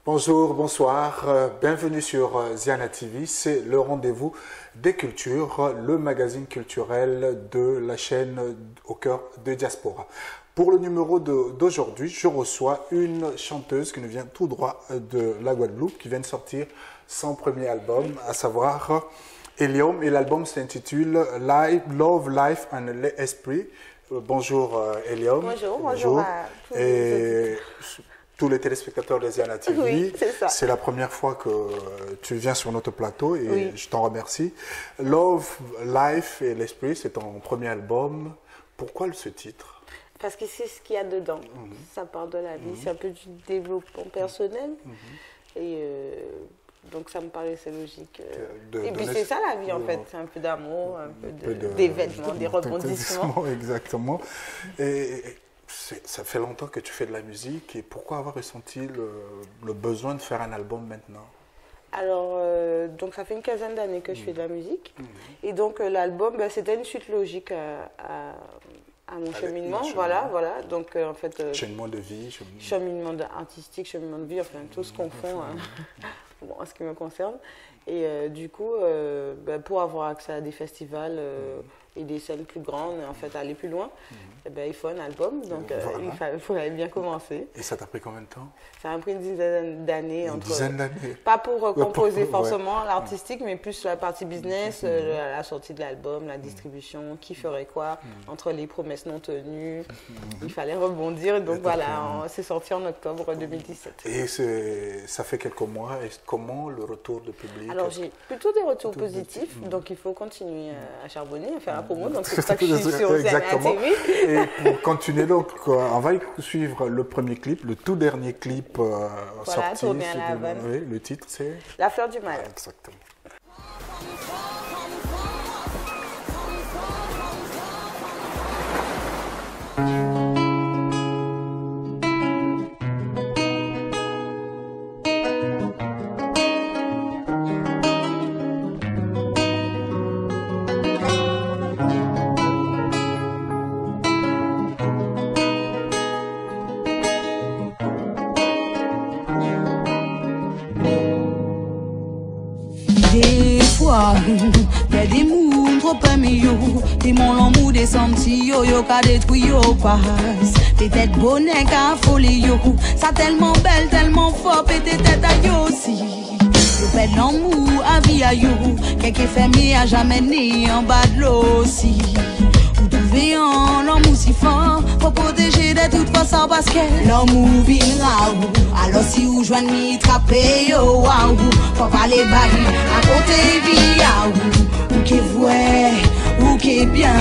Bonjour, bonsoir, bienvenue sur Ziana TV, c'est le rendez-vous des cultures, le magazine culturel de la chaîne au cœur de Diaspora. Pour le numéro d'aujourd'hui, je reçois une chanteuse qui nous vient tout droit de la Guadeloupe, qui vient de sortir son premier album, à savoir Hélium, et l'album s'intitule Love, Life and l'Esprit. Bonjour Hélium. Bonjour à tous les tous les téléspectateurs de Ziana TV. Oui, c'est ça. C'est la première fois que tu viens sur notre plateau et oui. Je t'en remercie. Love, Life et l'Esprit, c'est ton premier album. Pourquoi ce titre? Parce que c'est ce qu'il y a dedans. Ça part de la vie, c'est un peu du développement personnel. Et donc ça me paraissait logique. Et puis c'est ça la vie en fait, c'est un peu d'amour, un peu d'événements, des rebondissements. Exactement. Et ça fait longtemps que tu fais de la musique et pourquoi avoir ressenti le besoin de faire un album maintenant? Alors, donc ça fait une quinzaine d'années que je fais de la musique. Et donc l'album, c'était une suite logique à mon cheminement. Voilà. Donc en fait... cheminement de vie. Cheminement artistique, cheminement de vie, enfin tout ce qu'on fait bon, en ce qui me concerne. Et du coup, pour avoir accès à des festivals et des scènes plus grandes, en fait aller plus loin, il faut un album, donc voilà. il fallait bien commencer. Et ça t'a pris combien de temps? Ça a pris une dizaine d'années. Une dizaine d'années? Pas pour composer forcément l'artistique, mais plus la partie business, la sortie de l'album, la distribution, qui ferait quoi, entre les promesses non tenues, il fallait rebondir, donc voilà, c'est sorti en octobre 2017. Et ça fait quelques mois, et comment le retour de public? Alors j'ai plutôt des retours positifs, donc il faut continuer à charbonner, à faire la promo, donc c'est pour ça que je suis sur Ziana TV. Et pour continuer, donc, on va suivre le premier clip, le tout dernier clip sorti. Tourné à la Havane. Oui, le titre c'est La fleur du mal. Exactement. Des fois, y'a des mouns trop aimés yo. Des mon l'amour des senti yo ka détruit yo passe. Peut-être bonnet ka folie yo. Ça tellement belle, tellement fort, peut-être tête à yo aussi. Yo pète l'amour à vie à yo. Quelqu'un fait mieux à jamais né en bas de l'eau aussi. Vous trouvez en l'amour si fort, faut protéger de toute façon parce que l'amour vient ou. Alors si vous joignez trapper yo waouh, faut pas les bailler à côté via ou que voix ou que bien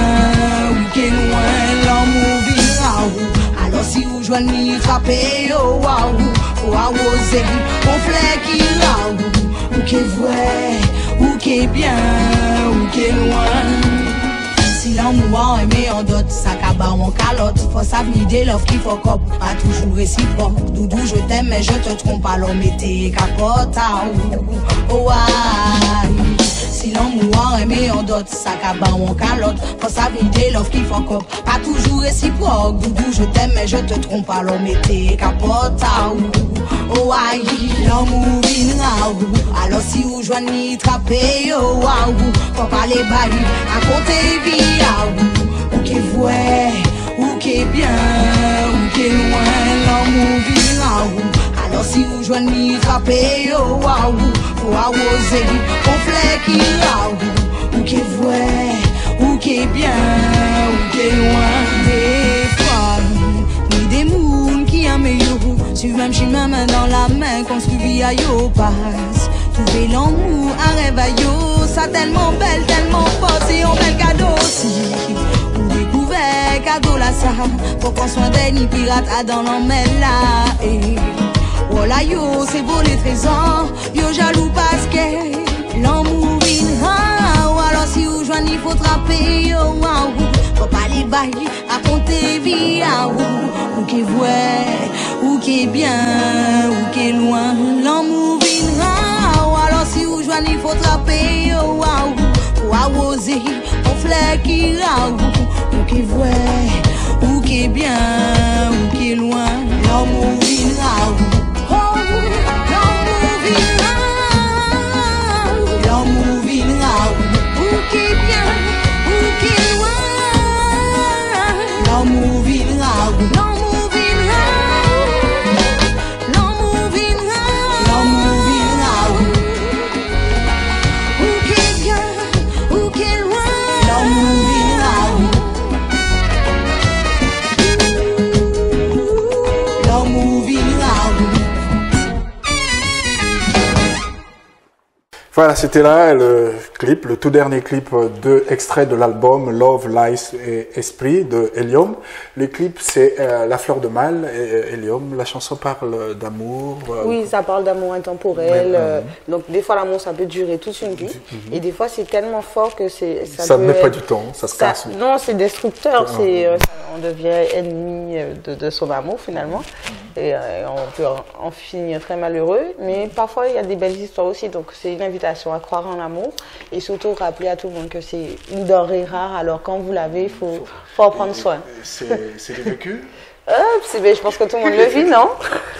ou que loin l'amour vient ou. Alors si vous joignez trapper yo waouh, faut arroser on fleur qui là ou que voix ou que bien ou que loin. Si l'amour aimé en dot, ça cabas en calotte. Faut s'avenir des love qui faut cop, pas toujours réciproque. Doudou, je t'aime, mais je te trompe, alors mettez capote. Oh, aïe. Si l'amour aimé en dot, ça cabas en calotte. Faut s'avenir des love qui faut cop, pas toujours réciproque. Doudou, je t'aime, mais je te trompe, alors mettez capote. Oh, aïe. L'amour viendra ou. Alors si vous joignez trapper, oh, waouh. Faut pas les bailler à côté vie. Ou que voix, ou que bien, ou que loin, l'amour vient ou. Alors si vous joignez frapper, oh waouh, faut arroser, on fleur qui là ou que voix, ou que bien, ou que loin. Des fois, ni des mouns qui aiment yo, suivent même chez ma main dans la main, construit à yo passe. Trouver l'amour, un rêve à yo, ça tellement belle, tellement fort, c'est un bel cadeau aussi. Ou découvert cadeau là ça, faut qu'on soit des ni pirates à dans l'emmêle là. Et voilà yo, c'est beau les trésors, yo jaloux parce que l'amour vient. Ou alors si vous joignez, il faut trapper yo, faut pas les bailler, à compter vie ou que voix, ou que bien, ou que loin, l'amour vient. Si vous joignez, il faut trapper, oh, wow, faut arroser, on fleur qui raou, ou qui voit, ou qui est bien, ou qui est loin, l'amour vient raou. Oh, l'amour vient raou, l'amour vient raou, ou qui est bien, ou qui est loin, l'amour vient raou, l'amour vient raou, l'amour vient raou, l'amour vient raou, ou qui est bien, ou qui est loin, l'amour vient raou, l'amour vient raou. Voilà, c'était là le clip, le tout dernier clip extrait de l'album Love, Lies et Esprit de Helium. Le clip, c'est La fleur de mal et Helium. La chanson parle d'amour. Oui, ça parle d'amour intemporel. Donc, des fois, l'amour, ça peut durer toute une vie. Et des fois, c'est tellement fort que ça ne met pas du temps, ça se casse. Non, c'est destructeur. On devient ennemi de son amour, finalement. Et on peut en finir très malheureux. Mais parfois, il y a des belles histoires aussi. Donc, c'est une invitation à croire en l'amour et surtout rappeler à tout le monde que c'est une denrée rare. Alors quand vous l'avez, il faut en prendre soin. C'est du vécu? Je pense que tout le monde le vit, non?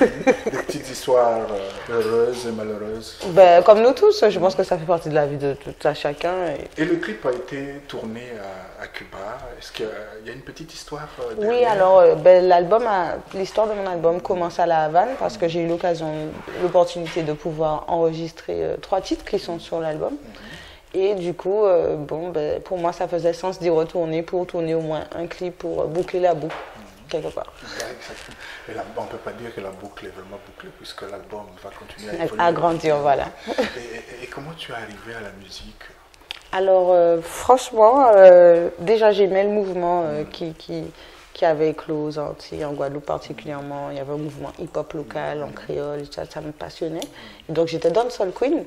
Des petites histoires heureuses et malheureuses. Comme nous tous, je pense que ça fait partie de la vie de tout à chacun. Et le clip a été tourné à Cuba. Est-ce qu'il y a une petite histoire derrière? Oui, alors l'histoire de mon album commence à La Havane parce que j'ai eu l'opportunité de pouvoir enregistrer 3 titres qui sont sur l'album. Et du coup, pour moi, ça faisait sens d'y retourner pour tourner au moins un clip pour boucler la boucle. Quelque part. Exactement. Et là, on ne peut pas dire que la boucle est vraiment bouclée puisque l'album va continuer à évoluer. À grandir, voilà. Et comment tu es arrivé à la musique? Alors, franchement, déjà j'aimais le mouvement qui avait éclos aux Antilles, en Guadeloupe particulièrement. Il y avait un mouvement hip-hop local, en créole, ça me passionnait. Et donc j'étais dancehall queen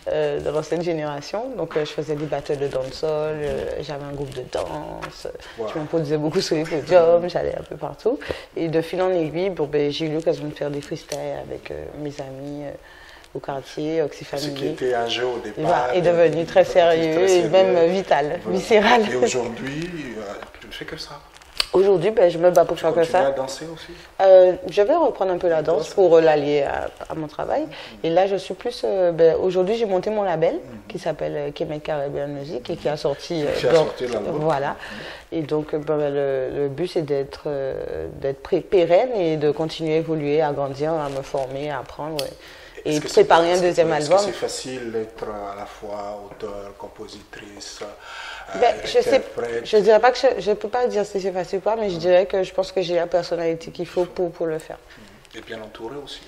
de l'ancienne génération. Donc je faisais des battles de dancehall, j'avais un groupe de danse, je m'improvisais beaucoup sur les podiums, j'allais un peu partout. Et de fil en aiguille, j'ai eu l'occasion de faire des freestyles avec mes amis au quartier, Oxyfamily. Ce qui était un jeu au départ. Est devenu très sérieux et même vital, viscéral. Et aujourd'hui, tu ne fais que ça? Aujourd'hui, je me bats pour faire que ça. Tu continues à danser aussi? Je vais reprendre un peu la danse pour l'allier à mon travail. Et là, je suis plus... aujourd'hui, j'ai monté mon label qui s'appelle Kemet Caribbean Music et qui a sorti... l'album. Voilà. Et donc, le but, c'est d'être pérenne et de continuer à évoluer, à grandir, à me former, à apprendre. Et préparer un deuxième album. Est-ce que c'est facile d'être à la fois auteur, compositrice, je dirais pas que je peux pas dire si c'est facile ou pas, mais je dirais que je pense que j'ai la personnalité qu'il faut pour le faire. Et bien entouré aussi.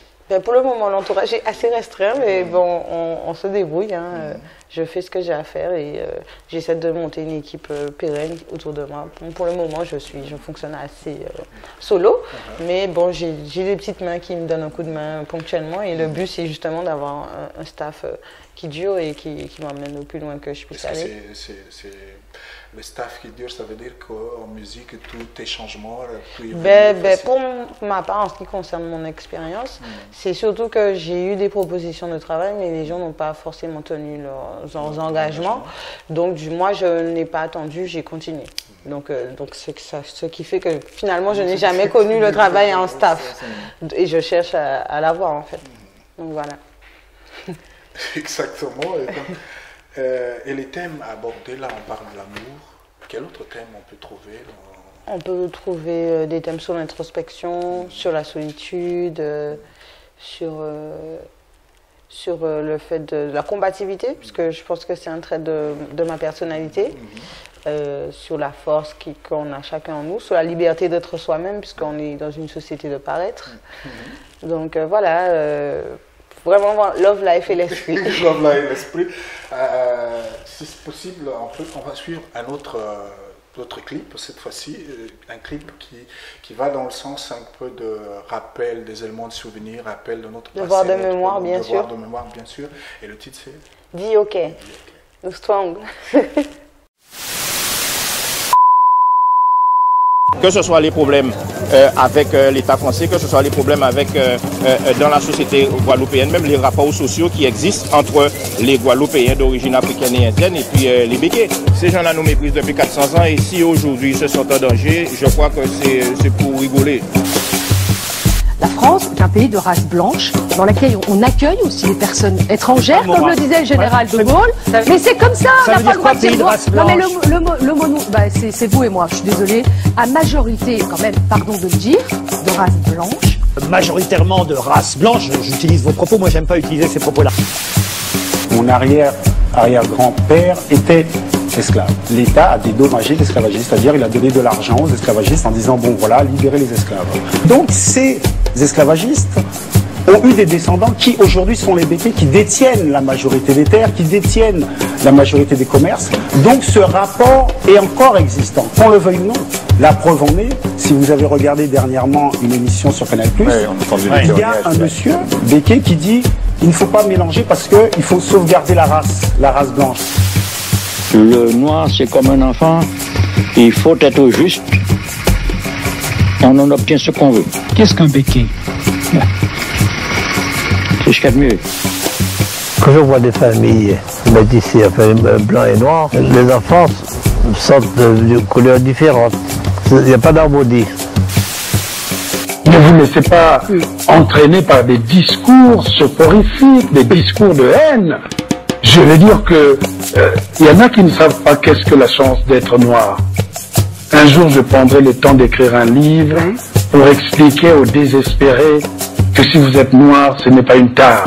Pour le moment, l'entourage est assez restreint, mais bon, on se débrouille. Je fais ce que j'ai à faire et j'essaie de monter une équipe pérenne autour de moi. Pour le moment, je fonctionne assez solo, mais bon, j'ai des petites mains qui me donnent un coup de main ponctuellement et le but, c'est justement d'avoir un staff qui dure et qui m'emmène au plus loin que je puisse aller. Le staff qui dure, ça veut dire qu'en musique, tout est changement, tout pour ma part, en ce qui concerne mon expérience, c'est surtout que j'ai eu des propositions de travail, mais les gens n'ont pas forcément tenu leurs engagements. Donc, moi, je n'ai pas attendu, j'ai continué. Donc ce qui fait que finalement, je n'ai jamais connu le travail en staff. Et je cherche à l'avoir, en fait. Donc, voilà. Exactement. Et les thèmes abordés, là, on parle de l'amour. Quel autre thème on peut trouver On peut trouver des thèmes sur l'introspection, sur la solitude, sur le fait de la combativité, puisque je pense que c'est un trait de ma personnalité, sur la force qu'on a chacun en nous, sur la liberté d'être soi-même, puisqu'on est dans une société de paraître. Donc voilà. Vraiment, Love, Life et l'Esprit. Love, Life et l'Esprit. Si c'est possible, on va suivre un autre clip, cette fois-ci. Un clip qui va dans le sens un peu de rappel des éléments de souvenir, rappel de notre passé. Devoir de mémoire, bien sûr. Devoir de mémoire, bien sûr. Et le titre, c'est Dis OK. Nous strong. que ce soit les problèmes avec l'État français, que ce soit les problèmes avec dans la société guadeloupéenne, même les rapports sociaux qui existent entre les Guadeloupéens d'origine africaine et indienne et puis les Békés. Ces gens-là nous méprisent depuis 400 ans et si aujourd'hui ils se sentent en danger, je crois que c'est pour rigoler. La France est un pays de race blanche dans lequel on accueille aussi les personnes étrangères, comme le disait le général de Gaulle. Mais c'est comme ça, on n'a pas le droit de dire non, mais le mot, bah, c'est vous et moi, je suis désolée. À majorité, quand même, pardon de le dire, de race blanche. Majoritairement de race blanche, j'utilise vos propos, moi j'aime pas utiliser ces propos-là. Mon arrière-grand-père était esclave. L'État a dédommagé l'esclavagisme, c'est-à-dire il a donné de l'argent aux esclavagistes en disant bon voilà, libérez les esclaves. Donc ces esclavagistes ont eu des descendants qui aujourd'hui sont les Békés, qui détiennent la majorité des terres, qui détiennent la majorité des commerces. Donc ce rapport est encore existant, qu'on le veuille ou non. La preuve en est, si vous avez regardé dernièrement une émission sur Canal+, il y a un monsieur Béké qui dit il ne faut pas mélanger parce qu'il faut sauvegarder la race blanche. Le noir, c'est comme un enfant, il faut être juste, on en obtient ce qu'on veut. Qu'est-ce qu'un béquet? C'est ce qu'il y a de mieux. Quand je vois des familles métissées, enfin blanc et noir, les enfants sortent de couleurs différentes. Il n'y a pas d'harmonie. Ne vous laissez pas entraîner par des discours soporifiques, des discours de haine. Je veux dire que il y en a qui ne savent pas qu'est-ce que la chance d'être noir. Un jour, je prendrai le temps d'écrire un livre pour expliquer aux désespérés que si vous êtes noir, ce n'est pas une tare.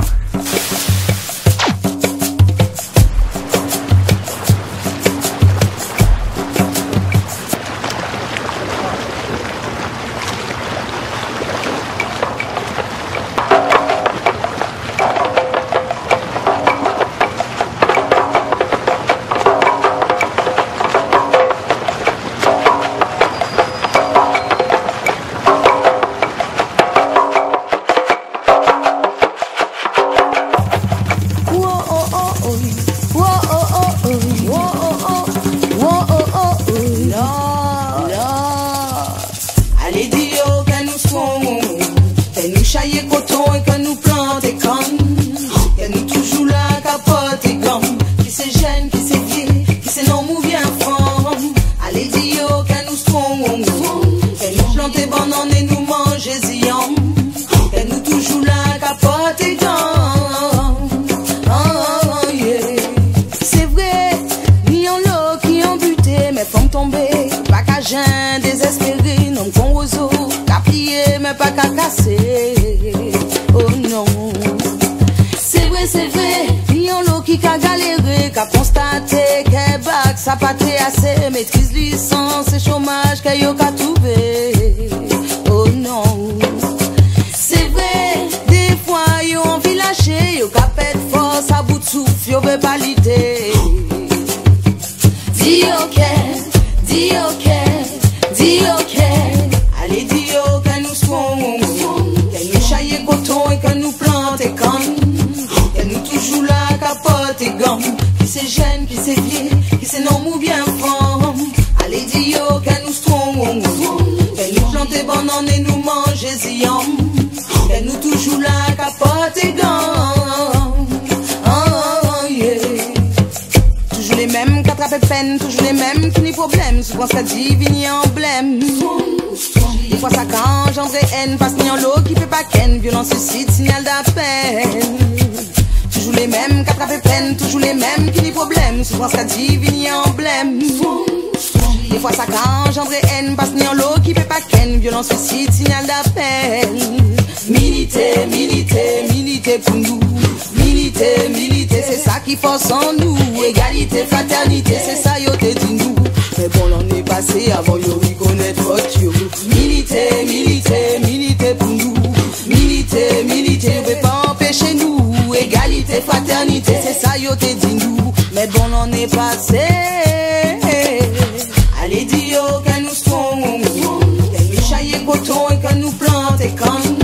Ça pas assez, maîtrise licence et chômage qu'il y a qu'à trouver. Oh non, c'est vrai, des fois ils ont envie de lâcher, ils ont qu'à perdre force à bout de souffle, ils veulent pas l'idée. Dis ok, dis ok, dis ok, allez dis ok, que nous soyons, que nous chaillons coton et que nous plantons canne, que nous toujours là, capote et gomme, qui c'est jeune, qui c'est vieux. C'est non ou bien femme. Allez dis yo que nous strong, que nous planter bananes et nous manger ziam, que nous toujours là capote et gants. Oh yeah. Toujours les mêmes qui attrapent peine, toujours les mêmes qui n'y problème. Souvent ça dit vini emblème. Des fois ça engendre haine, passe ni en l'eau qui fait pas ken, violence suicide, signal d'appel. Toujours les mêmes qui attrapent peine, toujours les mêmes qui n'y problème. Souvent ça dit vini emblème. Des fois ça engendre haine, passe ni en l'eau qui fait pas ken, violence suicide, signal d'appel. Militer, militer, militer pour nous. Militer, militer, c'est ça qui force en nous. Égalité, fraternité, c'est ça yo te dit nous. Mais bon l'on est passé avant yo reconnaître votre yo. Militer, militer, militer pour nous. Militer, militer, on peut pas empêcher nous. Égalité, fraternité, c'est ça yo te dit nous. Mais bon on est passé. Allez dis yo que nous strong, que nous chaillons coton et que nous plantons canne,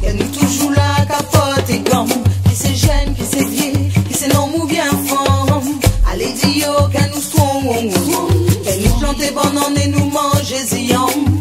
que nous toujours là capote et gomme, qui c'est jeune, qui c'est vieux, qui c'est non ou bien femme. Allez dis yo que nous strong, que nous plantons bananes et nous manger ziam.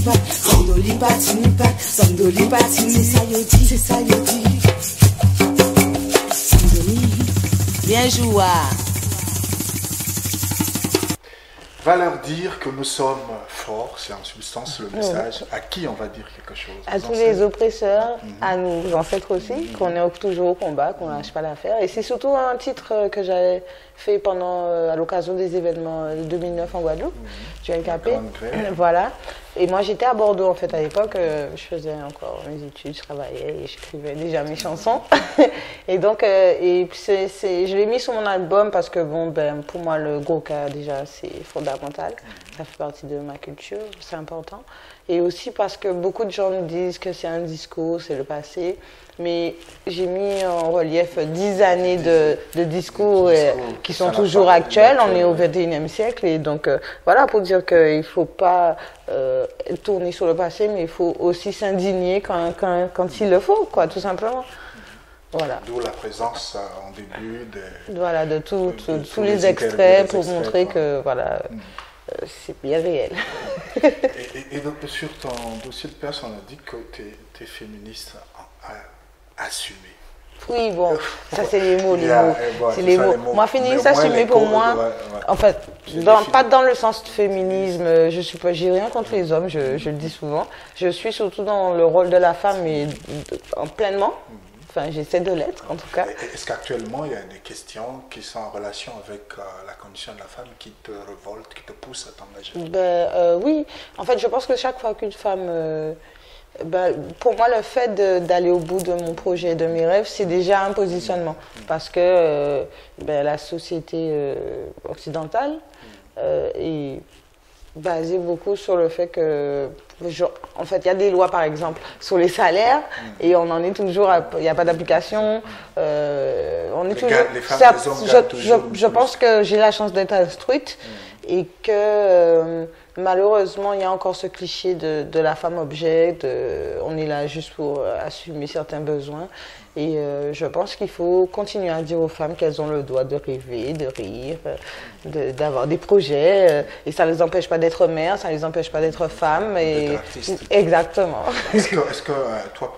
pat, Sandoli patini pat, Sandoli patini, c'est ça yo dit, c'est ça yo dit. Sandoli, bien joué. Va leur dire que nous sommes forts, c'est en substance le message. À qui on va dire quelque chose? À tous les oppresseurs, à nos ancêtres aussi, qu'on est toujours au combat, qu'on ne lâche pas l'affaire. Et c'est surtout un titre que j'avais fait à l'occasion des événements de 2009 en Guadeloupe, du LKP. Voilà. Et moi j'étais à Bordeaux en fait à l'époque, je faisais encore mes études, je travaillais et j'écrivais déjà mes chansons. Et donc je l'ai mis sur mon album parce que bon pour moi le Goka déjà c'est fondamental, ça fait partie de ma culture, c'est important. Et aussi parce que beaucoup de gens me disent que c'est un discours, c'est le passé. Mais j'ai mis en relief 10 années de discours qui sont toujours actuels. On est au 21e siècle. Et donc, voilà, pour dire qu'il ne faut pas tourner sur le passé, mais il faut aussi s'indigner quand il le faut, quoi, tout simplement. Voilà. D'où la présence en début de tous les extraits pour montrer que, voilà, c'est bien réel. et donc, sur ton dossier de presse, on a dit que tu es féministe assumé. Oui, bon, ça c'est les mots, c'est les mots. Moi, féministe assumé pour moi, en fait, pas dans le sens de féminisme, j'ai rien contre les hommes, je le dis souvent. Je suis surtout dans le rôle de la femme, mais pleinement. Enfin, j'essaie de l'être, en tout cas. Est-ce qu'actuellement, il y a des questions qui sont en relation avec la condition de la femme qui te révoltent, qui te poussent à t'engager? Oui, en fait, je pense que chaque fois qu'une femme... pour moi, le fait d'aller au bout de mon projet, de mes rêves, c'est déjà un positionnement. Parce que la société occidentale est basée beaucoup sur le fait que... en fait, il y a des lois, par exemple, sur les salaires, et on en est toujours... Il n'y a pas d'application. On est toujours... Je pense que j'ai la chance d'être instruite et que... malheureusement, il y a encore ce cliché de la femme objet, on est là juste pour assumer certains besoins. Et je pense qu'il faut continuer à dire aux femmes qu'elles ont le droit de rêver, de rire, d'avoir des projets. Et ça ne les empêche pas d'être mères, ça ne les empêche pas d'être femmes. D'être artistes. Exactement. Est-ce que toi,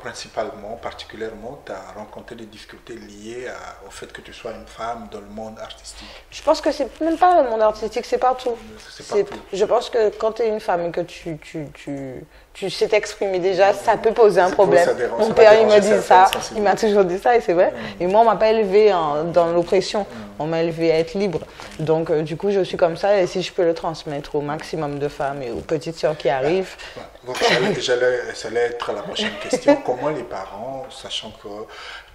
particulièrement, tu as rencontré des difficultés liées au fait que tu sois une femme dans le monde artistique? Je pense que c'est même pas le monde artistique, c'est partout. Je pense que quand tu es une femme et que tu sais t'exprimer déjà, ça peut poser un problème. Mon père, il me dit ça, il m'a toujours dit ça et c'est vrai. Et moi, on m'a pas élevée dans l'oppression, on m'a élevée à être libre. Donc, du coup, je suis comme ça et si je peux le transmettre au maximum de femmes et aux petites sœurs qui arrivent. Donc, ça allait être la prochaine question. Comment les parents, sachant que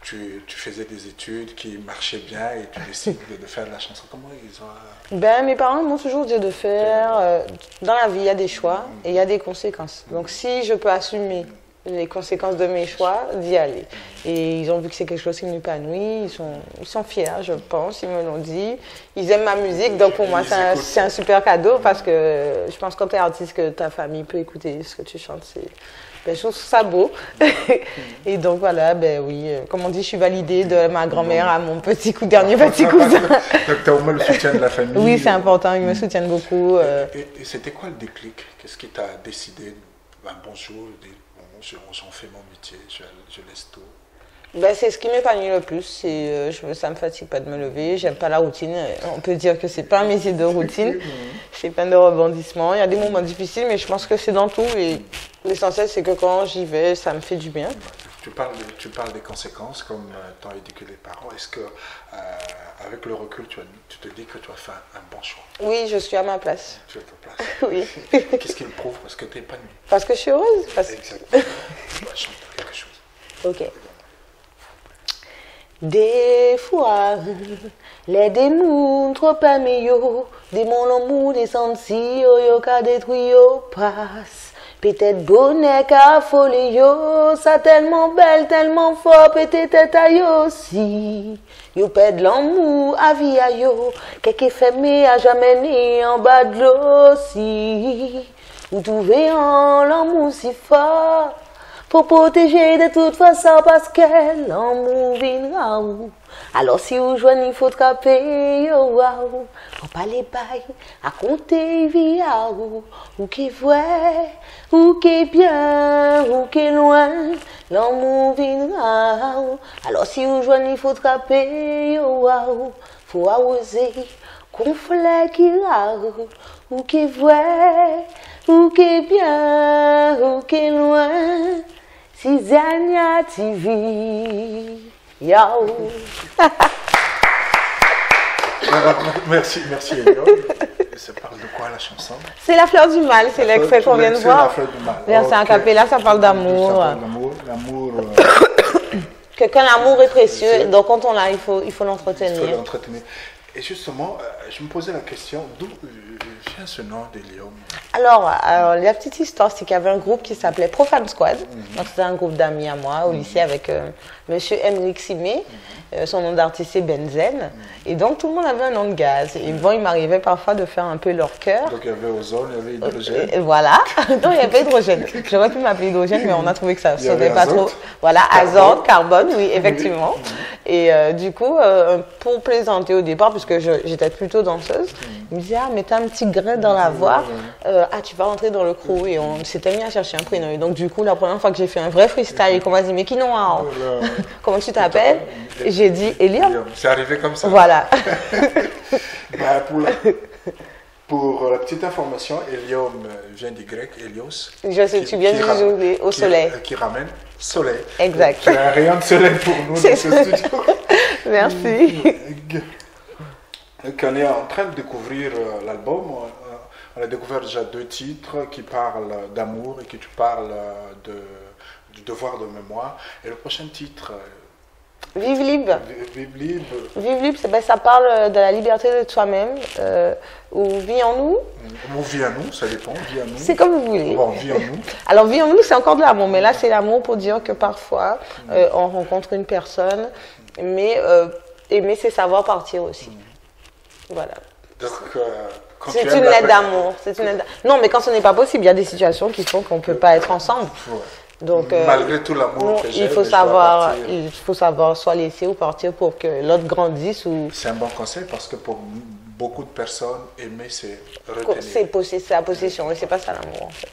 tu faisais des études qui marchaient bien et tu décides de faire de la chanson, comment ils ont... Mes parents m'ont toujours dit de faire... dans la vie, il y a des choix et il y a des conséquences. Donc si je peux assumer les conséquences de mes choix, d'y aller. Et ils ont vu que c'est quelque chose qui m'épanouit, ils sont fiers, je pense, ils me l'ont dit. Ils aiment ma musique, donc pour moi c'est un super cadeau parce que je pense que quand tu es artiste, que ta famille peut écouter ce que tu chantes, je trouve ça beau. Et donc voilà, oui, comme on dit, je suis validée de ma grand-mère à mon dernier petit cousin. Donc tu as au moins le soutien de la famille. Oui, c'est important, ils me soutiennent beaucoup. Et c'était quoi le déclic? Qu'est-ce qui t'a décidé, bonjour, j'en fais mon métier, je laisse tout? C'est ce qui m'épanouit le plus, ça me fatigue pas de me lever, j'aime pas la routine, on peut dire que c'est pas un métier de routine, c'est plein de rebondissements, il y a des moments difficiles mais je pense que c'est dans tout et l'essentiel c'est que quand j'y vais, ça me fait du bien. Tu parles des conséquences comme t'ont éduqué les parents, est-ce que avec le recul tu te dis que tu as fait un bon choix? Oui, je suis à ma place. Tu es à ta place? Oui. Qu'est-ce qui le prouve? Parce que tu es épanouie. Parce que je suis heureuse. Exactement. Tu dois chanter quelque chose. Ok. Des fois, les démons trop aimés yo, des mon l'amour des sentis yo qu'a détruit yo passe. Peut-être bonnet qu'a folie yo, ça tellement belle, tellement fort, peut-être à yo aussi. Yo perd l'amour à vie à yo, quelque fermé à jamais né en bas de l'eau si. Vous trouvez en l'amour si fort. Faut protéger de toute façon parce que l'amour viendra où Alors si vous joignez, il faut trapper, wow. Faut pas les bails, à compter, via ou qui vrai, ou qui bien, ou qui loin, l'amour viendra. Alors si vous joignez, il faut trapper, wow. Faut arroser, conflit qui rare, ou qui vrai, ou qui bien, ou qui loin. Si Zania TV, yo. Merci Elion. Ça parle de quoi la chanson? C'est La Fleur du Mal, c'est l'extrait qu'on vient de voir. La Fleur du Mal. Version a cappella, ça parle d'amour. Ça parle d'amour. L'amour. Que quand l'amour est précieux, donc quand on l'a, il faut l'entretenir. Il faut l'entretenir. Et justement, je me posais la question, d'où vient ce nom d'Elion? Alors, la petite histoire, c'est qu'il y avait un groupe qui s'appelait Profane Squad. Donc, c'était un groupe d'amis à moi au lycée avec monsieur Emric Simé. Son nom d'artiste c'est Benzen. Et donc, tout le monde avait un nom de gaz. Et bon, il m'arrivait parfois de faire un peu leur cœur. Donc, il y avait ozone, il y avait hydrogène. Et voilà. Donc, il y avait hydrogène. J'aurais pu m'appeler hydrogène, mais on a trouvé que ça ne sonnait pas trop. Voilà, azote, carbone, oui, effectivement. Et du coup, pour plaisanter au départ, puisque j'étais plutôt danseuse, il me disait, ah, mais t'as un petit grain dans la voix, ah, tu vas rentrer dans le crew. Et on s'était mis à chercher un prénom. Et donc, du coup, la première fois que j'ai fait un vrai freestyle, qu'on m'a dit, mais qui non, comment tu t'appelles? J'ai dit Elion. C'est arrivé comme ça. Voilà. Bah, pour la petite information, Elion vient du grec, Elios. Je sais, tu viens du jouer au soleil. Qui ramène soleil. Exact. C'est un rayon de soleil pour nous dans ce studio. Merci. Donc, on est en train de découvrir l'album. On a découvert déjà 2 titres qui parlent d'amour et qui parlent du devoir de mémoire. Et le prochain titre... Vive libre. Vive libre. Vive libre, ça parle de la liberté de soi-même. Ou vie en nous. Ou vie en nous, ça dépend. Vie en nous. C'est comme vous voulez. Bon, vie en nous. Alors, vie en nous, c'est encore de l'amour. Mais là, c'est l'amour pour dire que parfois, on rencontre une personne, mais aimer, c'est savoir partir aussi. Voilà. Donc, c'est une lettre d'amour. Non, mais quand ce n'est pas possible, il y a des situations qui font qu'on ne peut pas être ensemble. Ouais. Donc, malgré tout l'amour que j'ai, il faut savoir soit laisser ou partir pour que l'autre grandisse. C'est un bon conseil parce que pour beaucoup de personnes, aimer, c'est retenir. C'est la possession et c'est pas ça l'amour en fait.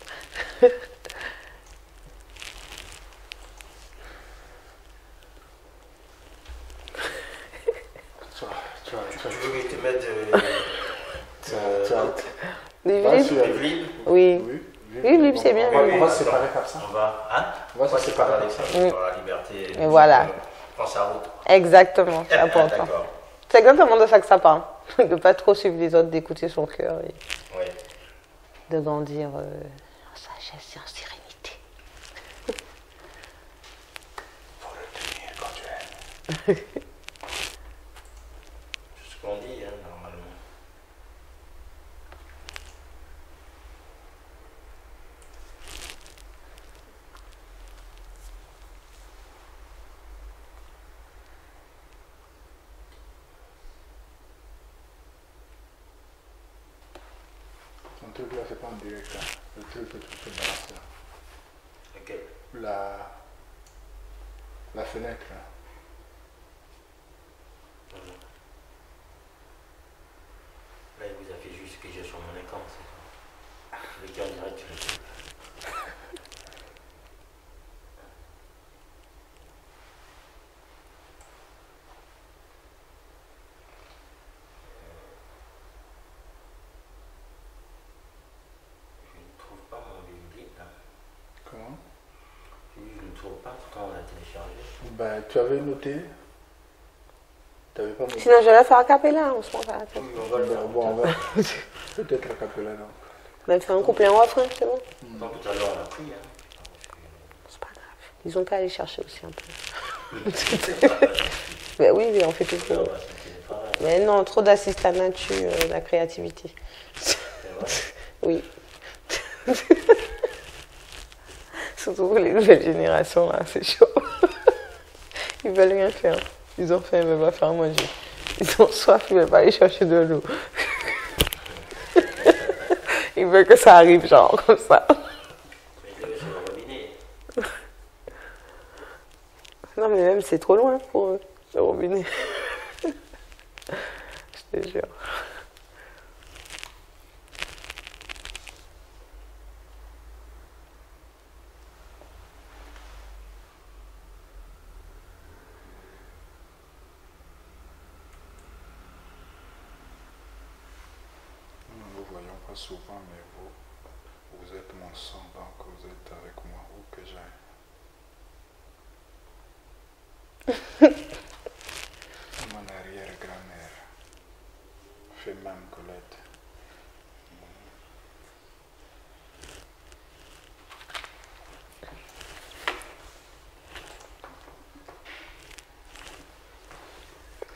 Tu veux que je te mette Vive libre? Oui. Vive libre, c'est bien. On va se séparer comme ça. On va se séparer comme ça. Pour la liberté. Et voilà. Prends sa route. Exactement, c'est important. C'est exactement de ça que ça parle. De ne pas trop suivre les autres, d'écouter son cœur et de grandir en sagesse et en sérénité. Faut retenir quand tu aimes. C'est ce qu'on dit, hein, normalement. Ton truc là, c'est pas en direct. Hein. Le truc que tu fais balancer là. Ok. La fenêtre là. Là, il vous a fait juste ce que j'ai sur mon écran, c'est tout. Le cœur direct, tu le fais. Ben, tu avais noté. Tu avais pas noté. Sinon, je vais faire a cappella, on se prend pas la tête. Bon, on va peut-être a cappella là. On va faire un couplet en refrain, c'est bon? Non, tout à l'heure, on a pris. Hein. C'est pas grave. Ils ont qu'à aller chercher aussi un peu. Mais oui, mais on fait tout pour eux. Mais non, trop d'assistanat tue la créativité. Oui. Surtout pour les nouvelles générations, là, c'est chaud. Ils veulent rien faire. Ils ont faim, ils veulent pas faire manger. Ils ont soif, ils veulent pas aller chercher de l'eau. Ils veulent que ça arrive, genre, comme ça. Non, mais même, c'est trop loin pour eux, le robinet. Je te jure. Nous ne vous voyons pas souvent, mais vous êtes mon sang, donc vous êtes avec moi où que j'aille. Mon arrière-grand-mère fait même Colette.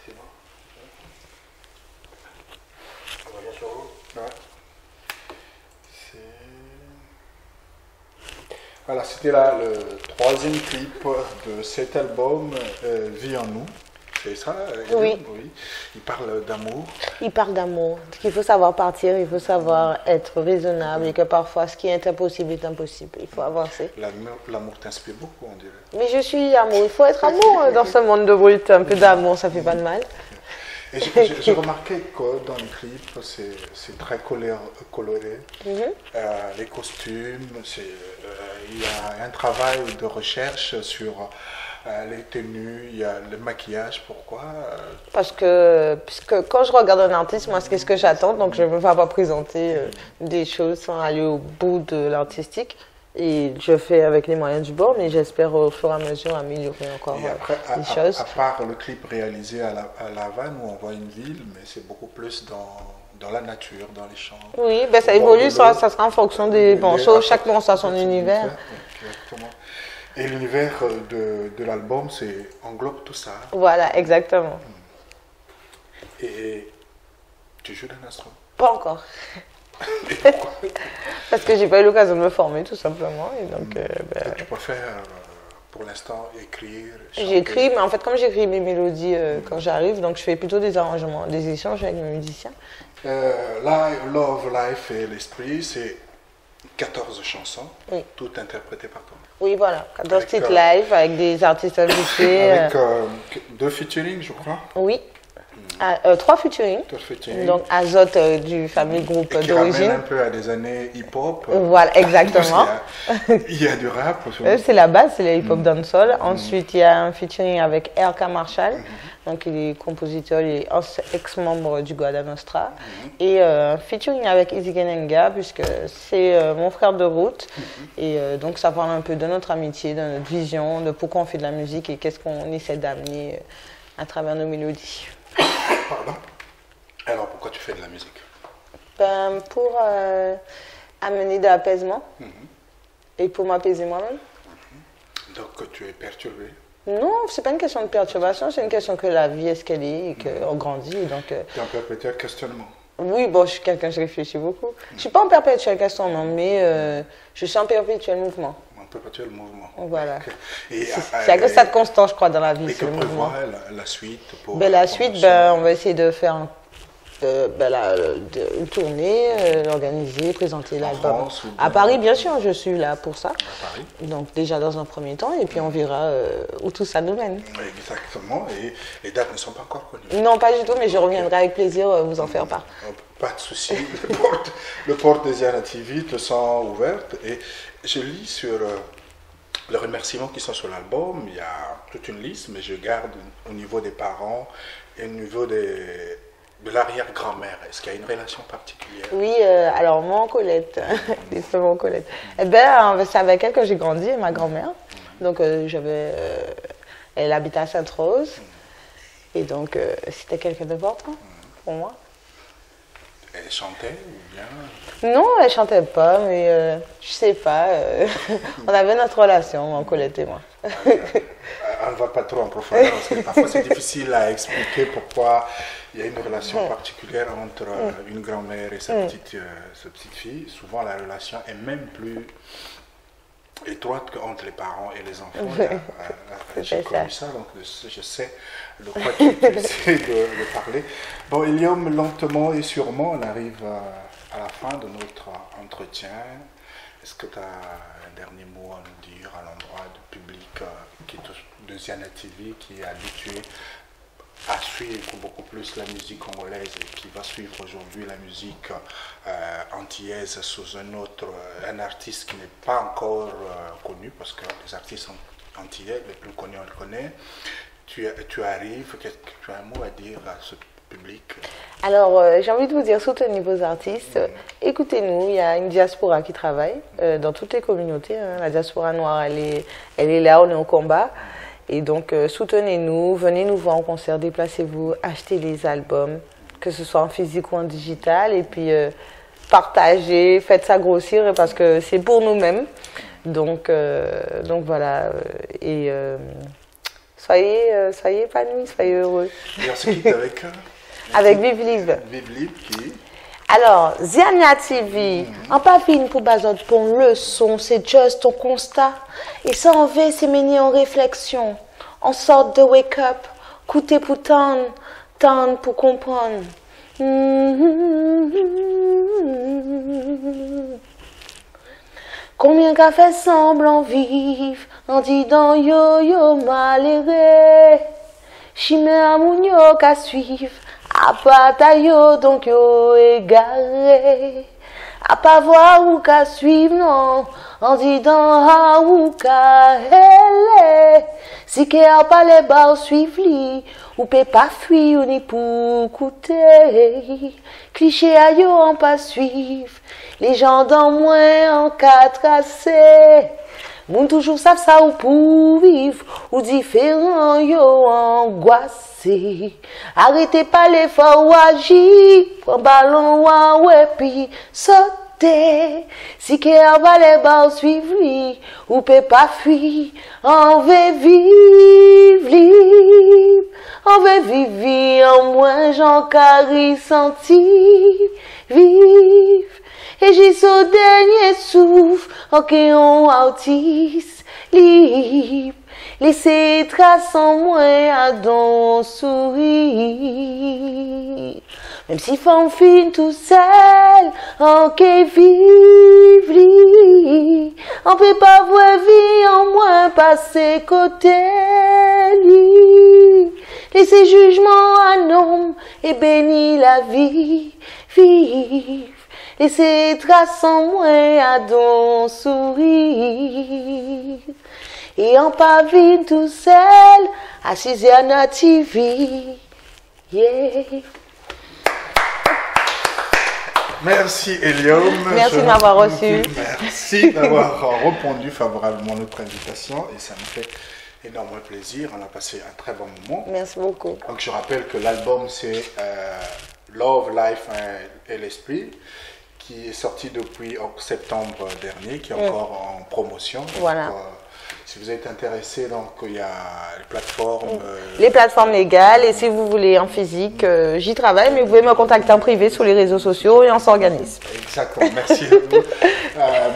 C'est bon. On revient sur vous. Ouais. Voilà, c'était là le troisième clip de cet album, Vie en nous. C'est ça, Oui. Oui. Il parle d'amour. Il parle d'amour, qu'il faut savoir partir, il faut savoir être raisonnable et que parfois ce qui est impossible est impossible. Il faut avancer. L'amour t'inspire beaucoup, on dirait. Mais je suis amour, il faut être amour dans ce monde de brut. Un peu d'amour, ça fait pas de mal. Et j'ai remarqué que dans le clip, c'est très coloré. Les costumes, il y a un travail de recherche sur les tenues, il y a le maquillage. Pourquoi Parce que quand je regarde un artiste, moi, c'est ce que j'attends. Donc, je ne veux pas présenter des choses sans aller au bout de l'artistique. Et je fais avec les moyens du bord, mais j'espère au fur et à mesure améliorer encore les choses. À part le clip réalisé à La Havane, où on voit une ville, mais c'est beaucoup plus dans la nature, dans les champs. Oui, ben ça évolue, ça sera en fonction des morceaux. Chaque morceau a son univers. Exactement. Et l'univers de l'album, englobe tout ça. Voilà, exactement. Et tu joues d'un instrument? Pas encore. Parce que j'ai pas eu l'occasion de me former, tout simplement. Et donc, tu préfères, pour l'instant, écrire? J'écris, mais en fait, comme j'écris mes mélodies quand j'arrive, donc je fais plutôt des arrangements, des échanges avec mes musiciens. Love, Life et l'Esprit, c'est 14 chansons, toutes interprétées par toi. Oui, voilà, 14 titres live avec des artistes invités. Avec 2 featuring, je crois. Oui. 3 featuring. Donc Azote du fameux groupe d'origine. Un peu à des années hip-hop. Voilà, exactement. Il y a du rap. C'est la base, c'est le hip-hop dancehall. Ensuite, il y a un featuring avec RK Marshall. Donc il est compositeur, il est ex-membre du Guada Nostra. Et un featuring avec Easy Kenenga, puisque c'est mon frère de route. Et donc ça parle un peu de notre amitié, de notre vision, de pourquoi on fait de la musique et qu'est-ce qu'on essaie d'amener à travers nos mélodies. Pardon. Alors pourquoi tu fais de la musique? Pour amener de l'apaisement et pour m'apaiser moi-même. Donc tu es perturbé? Non, c'est pas une question de perturbation, c'est une question que la vie est ce qu'elle est et qu'on grandit. Donc, tu es en perpétuel questionnement? Oui, bon, je suis quelqu'un, je réfléchis beaucoup. Je ne suis pas en perpétuel questionnement, mais je suis en perpétuel mouvement. En perpétuel mouvement. Un que ça de constant, je crois, dans la vie. Et que prévoit la suite pour la suite, on va essayer de faire une tournée, l'organiser, présenter l'album. À Paris, bien sûr, je suis là pour ça. À Paris. Donc déjà dans un premier temps, et puis on verra où tout ça nous mène. Exactement, et les dates ne sont pas encore connues. Non, pas du tout, mais je reviendrai avec plaisir vous en faire part. Pas de souci, le porte de Ziana TV te sent ouverte, et je lis sur les remerciements qui sont sur l'album, il y a toute une liste, mais je garde au niveau des parents et au niveau de l'arrière-grand-mère. Est-ce qu'il y a une relation particulière? Oui, alors moi, Colette, Colette. C'est avec elle que j'ai grandi, ma grand-mère. Donc elle habitait à Sainte-Rose. Et donc c'était quelqu'un d'important pour moi. Elle chantait ou bien? Non, elle chantait pas, mais je sais pas. On avait notre relation, Colette et moi. On ne va pas trop en profondeur parce que parfois c'est difficile à expliquer pourquoi il y a une relation particulière entre une grand-mère et sa petite fille. Souvent la relation est même plus étroite qu'entre les parents et les enfants. J'ai connu ça, donc je sais de quoi tu essaies de parler. Bon, Ilium, lentement et sûrement, on arrive à la fin de notre entretien. Est-ce que tu as un dernier mot à nous dire à l'endroit du public de Ziana TV qui est habitué à suivre beaucoup plus la musique congolaise et qui va suivre aujourd'hui la musique antillaise sous un artiste qui n'est pas encore connu, parce que les artistes antillais, les plus connus, on le connaît. Tu arrives, tu as un mot à dire à ce public? Alors, j'ai envie de vous dire, soutenez vos artistes, écoutez-nous, il y a une diaspora qui travaille dans toutes les communautés, hein. La diaspora noire, elle est là, on est au combat. Et donc, soutenez-nous, venez nous voir en concert, déplacez-vous, achetez les albums, que ce soit en physique ou en digital, et puis partagez, faites ça grossir, parce que c'est pour nous-mêmes. Donc voilà, et soyez épanouis, soyez heureux. Et on se quitte avec avec Vive Libre. Vive Libre qui... Alors, Ziana TV, en pas vine pour bazot pour une leçon, c'est juste ton constat. Et ça en veut, c'est mener en réflexion. En sorte de wake up, coûter pour tendre pour comprendre. Combien qu'a fait semblant vivre, en disant yo malheureux. Chimère moun yo qu'a suivre. A pas taillot donc yo égaré. A pas voir ou qu'à suivre non. En disant ah ou qu'à elle. Si qu'elle a pas les barres suivre li. Ou peut pas fuir ou ni pour coûter. Cliché à yo en pas suivre. Les gens dans moins en cas tracé. Moun toujours savent ça ou pour vivre. Ou différent yo angoissé. Arrêtez pas l'effort ou agir. Prends ballon ou ouais puis sauter. Si qu'elle va les barres suivre lui. Ou peut pas fuir. On veut vivre libre. On veut vivre en moins j'en carry sentir. Vivre. Et j'ai ce dernier souffle, ok, on autiste, libre. Laissez trace en moi à don sourire. Même si femme fine tout seul, ok, vive, libre. On peut pas voir vie en moins passer côté, libre. Laissez jugement à nom et bénir la vie, vive. Laissez trace en moi à don sourire. Et en pavine tout seul, assise à la TV. Yeah. Merci Eliom. Merci de m'avoir reçu. Merci d'avoir répondu favorablement à notre invitation et ça me fait énormément plaisir. On a passé un très bon moment. Merci beaucoup. Donc je rappelle que l'album c'est Love, Life et l'Esprit, qui est sorti depuis septembre dernier, qui est encore en promotion. Voilà. Donc, si vous êtes intéressé, donc il y a les plateformes. Les plateformes légales, et si vous voulez en physique, j'y travaille, mais vous pouvez me contacter en privé sur les réseaux sociaux et on s'organise. Exactement, merci à vous.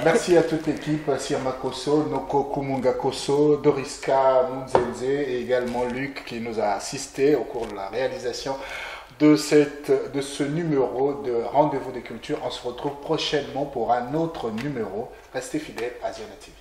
Merci à toute l'équipe, Sirma Koso, Noko Kumunga Koso, Doriska Munzenze et également Luc qui nous a assisté au cours de la réalisation de ce numéro de Rendez-vous des Cultures. On se retrouve prochainement pour un autre numéro. Restez fidèles à Ziana TV.